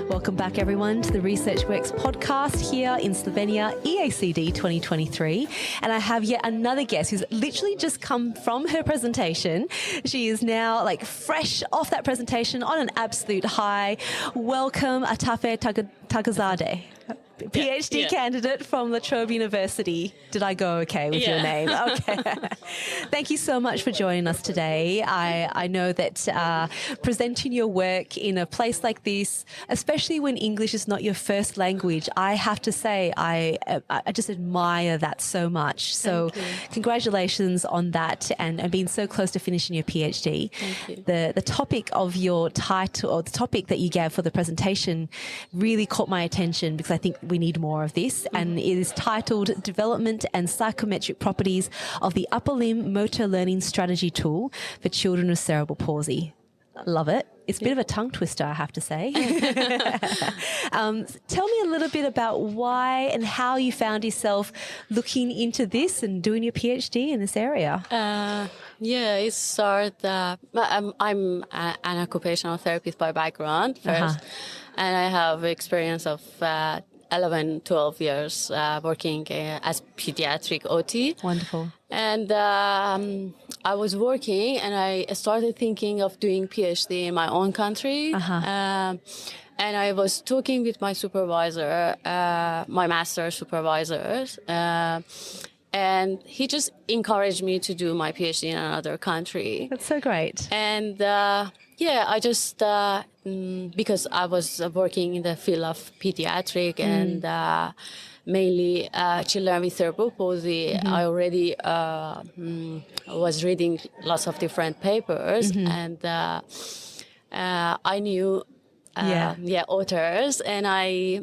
Welcome back, everyone, to the Research Works podcast here in Slovenia, EACD 2023. And I have yet another guest who's literally just come from her presentation. She is now fresh off that presentation on an absolute high. Welcome, Atefeh Taghizadeh. PhD candidate from LaTrobe University. Did I go okay with your name? Okay. Thank you so much for joining us today. I know that presenting your work in a place like this, especially when English is not your first language, I have to say I just admire that so much. So congratulations on that and being so close to finishing your PhD. Thank you. The topic of your title, or the topic that you gave for the presentation, really caught my attention because I think we need more of this, and it is titled Development and Psychometric Properties of the Upper Limb Motor Learning Strategy Tool for Children with Cerebral Palsy. Love it. It's a bit of a tongue twister, I have to say. Tell me a little bit about why and how you found yourself looking into this and doing your PhD in this area. It started, I'm an occupational therapist by background first, and I have experience of 11, 12 years working as pediatric OT. Wonderful. And I was working and I started thinking of doing PhD in my own country. And I was talking with my supervisor, my master supervisors, and he just encouraged me to do my PhD in another country. That's so great. And I just, because I was working in the field of pediatric and mainly children with cerebral palsy, I already was reading lots of different papers, and I knew authors, and I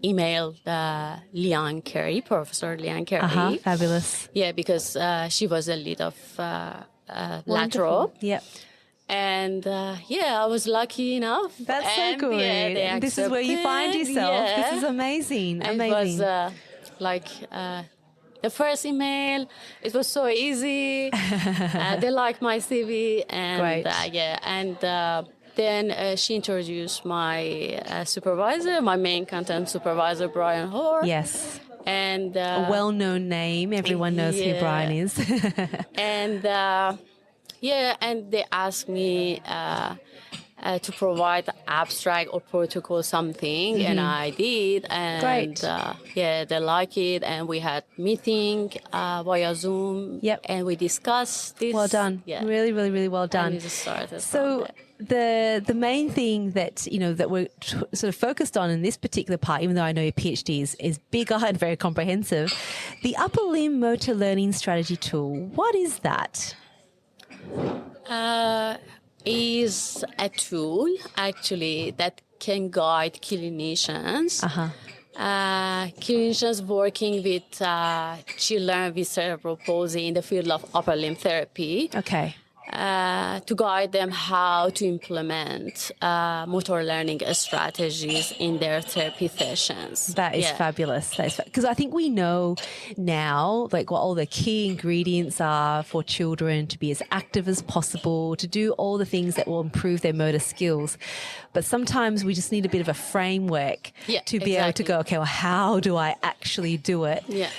emailed Professor Liang Carey. Fabulous. Yeah, because she was the lead of LaTrobe. Yep. And I was lucky enough. That's so good. Yeah, this is where you find yourself. Yeah. This is amazing. And amazing. It was the first email. It was so easy. They liked my CV, and then she introduced my supervisor, my main content supervisor, Brian Hoare. Yes. And a well-known name. Everyone knows who Brian is. And and they asked me to provide abstract or protocol something, and I did. And they like it, and we had meeting via Zoom. Yep. And we discussed this. Well done. Yeah. Really, really, really well done. And we just started so the main thing that that we're sort of focused on in this particular part, even though I know your PhD is bigger and very comprehensive, the Upper Limb Motor Learning Strategy Tool. What is that? Is a tool actually that can guide clinicians. Clinicians working with children with cerebral palsy in the field of upper limb therapy. Okay. To guide them how to implement motor learning strategies in their therapy sessions. That is fabulous. Because I think we know now what all the key ingredients are for children to be as active as possible, to do all the things that will improve their motor skills. But sometimes we just need a bit of a framework to be able to go, okay, well, how do I actually do it? Yeah.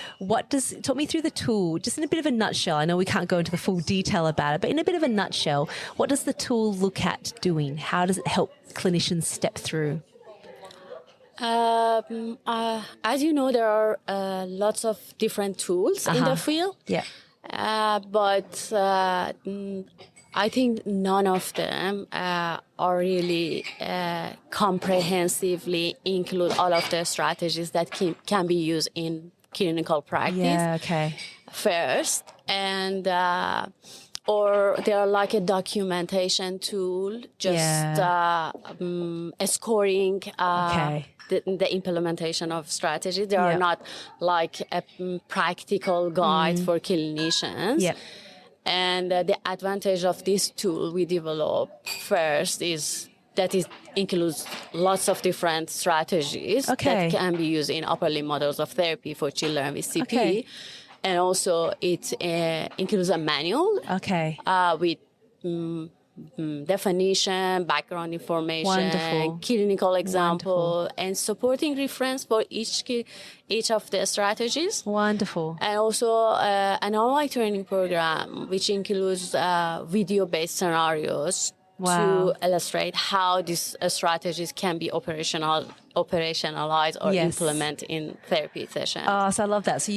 Talk me through the tool, just in a bit of a nutshell. I know we can't go into the full detail about it, but in a bit of a nutshell, what does the tool look at doing? How does it help clinicians step through? As you know, there are lots of different tools in the field. Yeah. But I think none of them are really comprehensively include all of the strategies that can be used in clinical practice. Yeah, okay. First, and or they are like a documentation tool, just scoring the implementation of strategy. They are not like a practical guide for clinicians. Yeah. And the advantage of this tool we developed first is that it includes lots of different strategies that can be used in upper limb models of therapy for children with CP. Okay. And also it includes a manual with definition, background information, Wonderful. clinical example, and supporting reference for each of the strategies. Wonderful. And also an online training program, which includes video-based scenarios to illustrate how these strategies can be operationalized or implement in therapy sessions. Oh, so I love that. So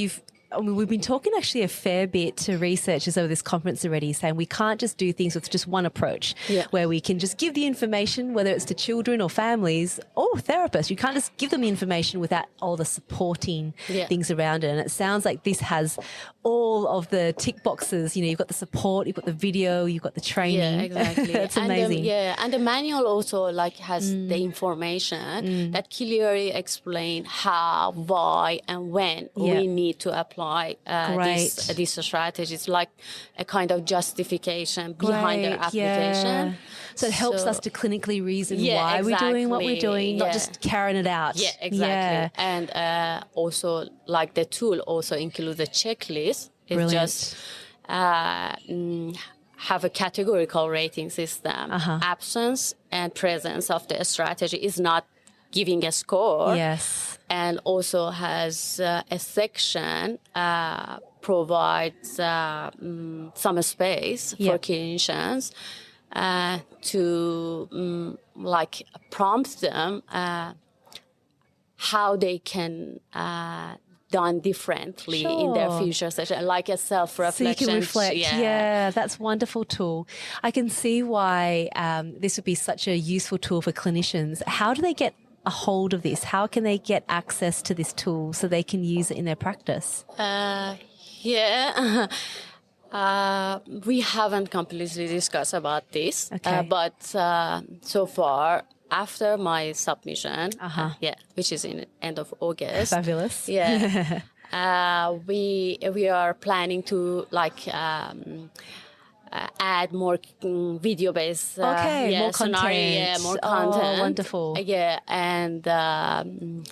we've been talking actually a fair bit to researchers over this conference already, saying we can't just do things with just one approach where we can just give the information, whether it's to children or families or therapists. You can't just give them the information without all the supporting things around it. And it sounds like this has all of the tick boxes. You've got the support, you've got the video, you've got the training. Yeah, exactly. That's amazing. And the manual also has the information that clearly explain how, why, and when we need to apply these strategies, like a kind of justification behind their application. Yeah. So it helps us to clinically reason why we're doing what we're doing, not just carrying it out. Yeah, exactly. And also, like the tool also includes a checklist. It's just have a categorical rating system. Absence and presence of the strategy is not giving a score. Yes. And also has a section provides some space for clinicians to prompt them how they can done differently in their future session, like a self-reflection. So you can reflect. Yeah, that's a wonderful tool. I can see why this would be such a useful tool for clinicians. How do they get a hold of this? How can they get access to this tool so they can use it in their practice? We haven't completely discussed about this, but so far, after my submission, which is in the end of August. Fabulous. Yeah. We are planning to add more video-based more scenario, content. more content. Oh, wonderful. Yeah, and then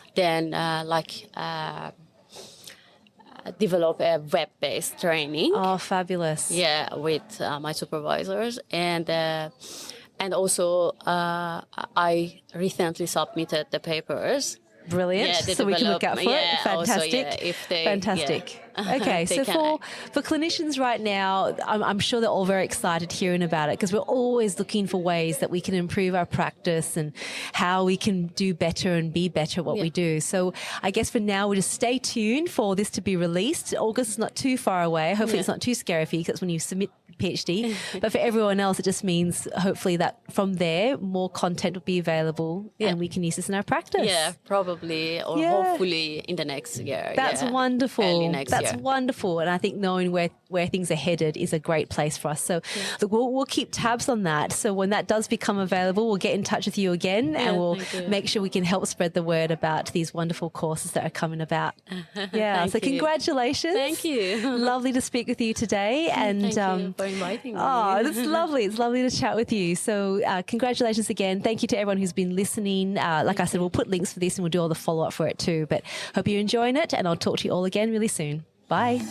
develop a web-based training. Oh, fabulous. Yeah, with my supervisors. And also I recently submitted the papers. Brilliant. Yeah, so we can look out for it. Fantastic. Also, if they, fantastic. Okay, so for clinicians right now, I'm sure they're all very excited hearing about it, because we're always looking for ways that we can improve our practice and how we can do better and be better at what we do. So I guess for now, we'll just stay tuned for this to be released. August is not too far away. Hopefully it's not too scary for you, because that's when you submit PhD. But for everyone else, it just means hopefully that from there, more content will be available and we can use this in our practice. Yeah, probably, or hopefully in the next year. That's wonderful. Early next year. That's wonderful. And I think knowing where things are headed is a great place for us. So look, we'll keep tabs on that. So when that does become available, we'll get in touch with you again and we'll make sure we can help spread the word about these wonderful courses that are coming about. Yeah. So congratulations. Thank you. Lovely to speak with you today. And thank you for inviting me. Oh, that's lovely. It's lovely to chat with you. So congratulations again. Thank you to everyone who's been listening. Like I said, we'll put links for this and we'll do all the follow-up for it too. But hope you're enjoying it, and I'll talk to you all again really soon. Bye.